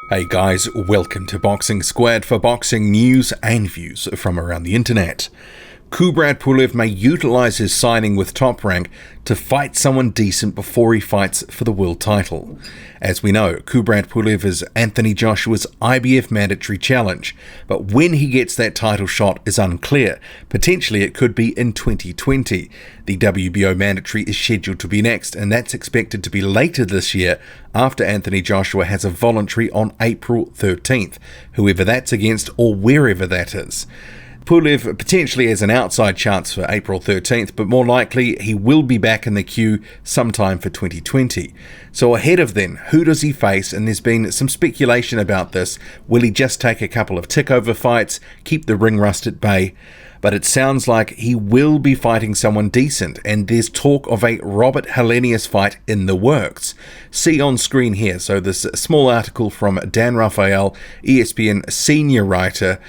Hey guys, welcome to Boxing Squad for boxing news and views from around the internet. Kubrat Pulev may utilise his signing with Top Rank to fight someone decent before he fights for the world title. As we know, Kubrat Pulev is Anthony Joshua's IBF mandatory challenge, but when he gets that title shot is unclear. Potentially it could be in 2020. The WBO mandatory is scheduled to be next, and that's expected to be later this year after Anthony Joshua has a voluntary on April 13th, whoever that's against or wherever that is. Pulev potentially has an outside chance for April 13th, but more likely he will be back in the queue sometime for 2020. So ahead of then, who does he face? And there's been some speculation about this. Will he just take a couple of tick-over fights, keep the ring rust at bay? But it sounds like he will be fighting someone decent, and there's talk of a Robert Helenius fight in the works. See on screen here, so this small article from Dan Raphael, ESPN senior writer,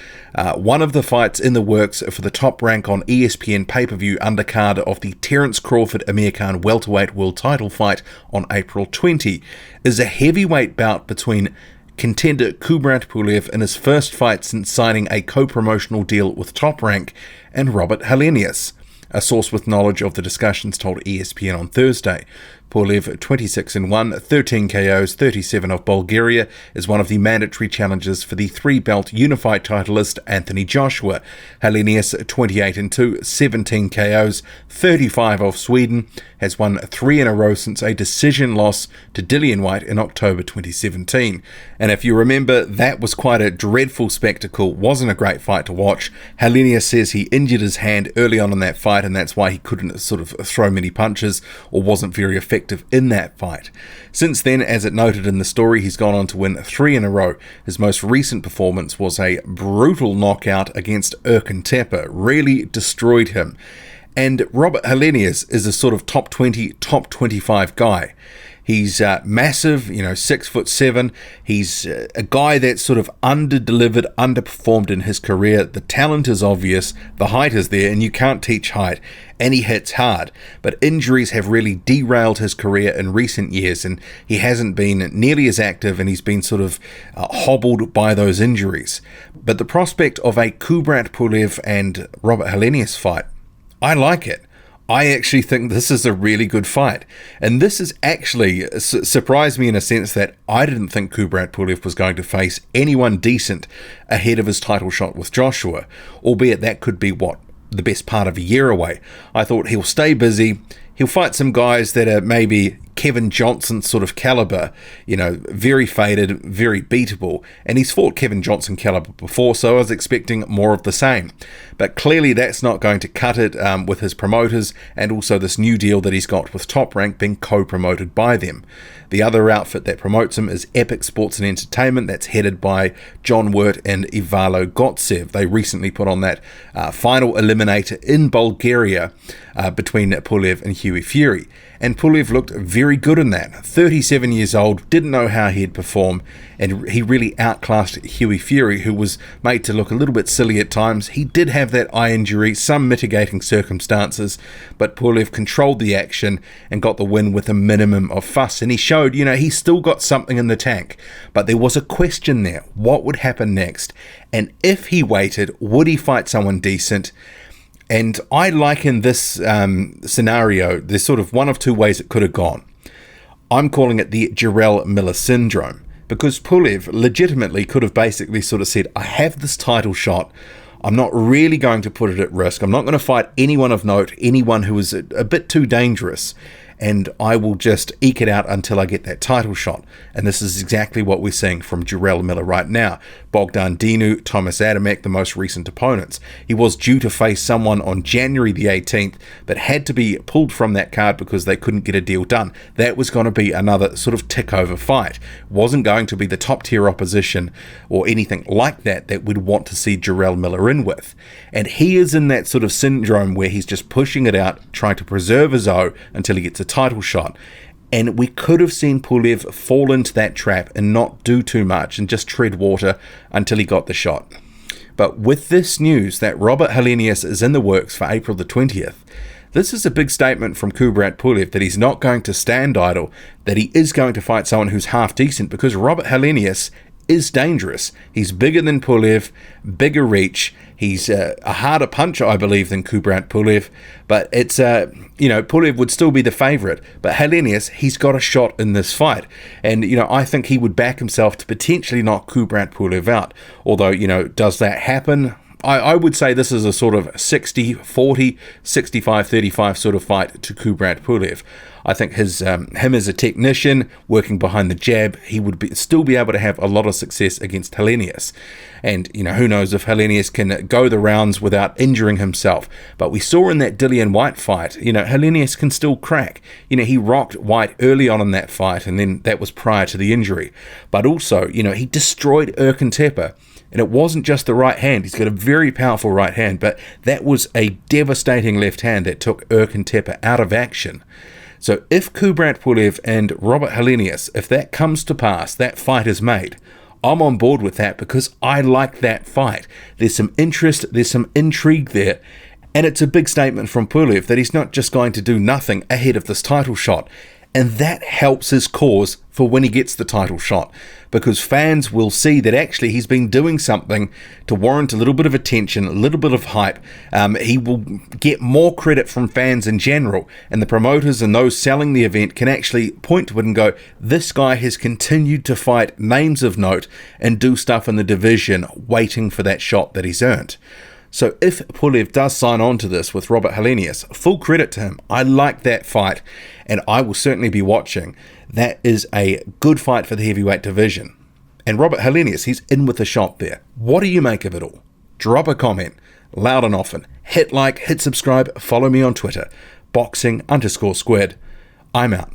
one of the fights in the works for the Top Rank on ESPN pay-per-view undercard of the Terence Crawford-Amir Khan welterweight world title fight on April 20 is a heavyweight bout between contender Kubrat Pulev in his first fight since signing a co-promotional deal with Top Rank, and Robert Helenius. A source with knowledge of the discussions told ESPN on Thursday. Pulev, 26-1, 13 KOs, 37 of Bulgaria, is one of the mandatory challengers for the three-belt unified titleist Anthony Joshua. Helenius, 28-2, 17 KOs, 35 of Sweden, has won 3 in a row since a decision loss to Dillian Whyte in October 2017. And if you remember, that was quite a dreadful spectacle, wasn't a great fight to watch. Helenius says he injured his hand early on in that fight, and that's why he couldn't sort of throw many punches or wasn't very effective in that fight. Since then, as it noted in the story, he's gone on to win 3 in a row. His most recent performance was a brutal knockout against Erkan Tepe, really destroyed him. And Robert Helenius is a sort of top 20, top 25 guy. He's massive, 6'7". He's a guy that sort of under-delivered, underperformed in his career. The talent is obvious, the height is there, and you can't teach height, and he hits hard. But injuries have really derailed his career in recent years, and he hasn't been nearly as active, and he's been sort of hobbled by those injuries. But the prospect of a Kubrat Pulev and Robert Helenius fight, I like it. I actually think this is a really good fight. And this has actually surprised me in a sense that I didn't think Kubrat Pulev was going to face anyone decent ahead of his title shot with Joshua, albeit that could be, the best part of a year away. I thought he'll stay busy, he'll fight some guys that are maybe Kevin Johnson sort of caliber, very faded, very beatable, and he's fought Kevin Johnson caliber before, so I was expecting more of the same. But clearly that's not going to cut it with his promoters, and also this new deal that he's got with Top Rank being co-promoted by them. The other outfit that promotes him is Epic Sports and Entertainment, that's headed by John Wirt and Ivalo Gotsev. They recently put on that final eliminator in Bulgaria between Pulev and Hughie Fury. And Pulev looked very good in that. 37 years old, didn't know how he'd perform, and he really outclassed Hughie Fury, who was made to look a little bit silly at times. He did have that eye injury, some mitigating circumstances, but Pulev controlled the action and got the win with a minimum of fuss. And he showed, he's still got something in the tank. But there was a question there. What would happen next? And if he waited, would he fight someone decent? And I liken this scenario, there's sort of one of two ways it could have gone. I'm calling it the Jarrell Miller syndrome, because Pulev legitimately could have basically sort of said, I have this title shot, I'm not really going to put it at risk, I'm not going to fight anyone of note, anyone who is a bit too dangerous, and I will just eke it out until I get that title shot. And this is exactly what we're seeing from Jarrell Miller right now. Bogdan Dinu, Thomas Adamek, the most recent opponents. He was due to face someone on January the 18th, but had to be pulled from that card because they couldn't get a deal done. That was going to be another sort of tick-over fight. Wasn't going to be the top-tier opposition or anything like that we'd want to see Jarrell Miller in with. And he is in that sort of syndrome where he's just pushing it out, trying to preserve his O until he gets a title shot. And we could have seen Pulev fall into that trap and not do too much and just tread water until he got the shot. But with this news that Robert Helenius is in the works for April the 20th, this is a big statement from Kubrat Pulev that he's not going to stand idle, that he is going to fight someone who's half decent, because Robert Helenius is dangerous. He's bigger than Pulev, bigger reach. He's a harder puncher, I believe, than Kubrat Pulev. But it's, Pulev would still be the favourite. But Helenius, he's got a shot in this fight. And, I think he would back himself to potentially knock Kubrat Pulev out. Although, does that happen? I would say this is a sort of 60-40, 65-35 sort of fight to Kubrat Pulev. I think him as a technician, working behind the jab, he would still be able to have a lot of success against Helenius. And, who knows if Helenius can go the rounds without injuring himself. But we saw in that Dillian Whyte fight, Helenius can still crack. He rocked Whyte early on in that fight, and then that was prior to the injury. But also, he destroyed Erkan. And it wasn't just the right hand. He's got a very powerful right hand, but that was a devastating left hand that took Erkan out of action. So if Kubrat Pulev and Robert Helenius, if that comes to pass, that fight is made, I'm on board with that because I like that fight. There's some interest, there's some intrigue there. And it's a big statement from Pulev that he's not just going to do nothing ahead of this title shot. And that helps his cause for when he gets the title shot, because fans will see that actually he's been doing something to warrant a little bit of attention, a little bit of hype. He will get more credit from fans in general, and the promoters and those selling the event can actually point to it and go, this guy has continued to fight names of note and do stuff in the division waiting for that shot that he's earned. So if Pulev does sign on to this with Robert Helenius, full credit to him. I like that fight, and I will certainly be watching. That is a good fight for the heavyweight division. And Robert Helenius, he's in with a shot there. What do you make of it all? Drop a comment, loud and often. Hit like, hit subscribe, follow me on Twitter, boxing_squared. I'm out.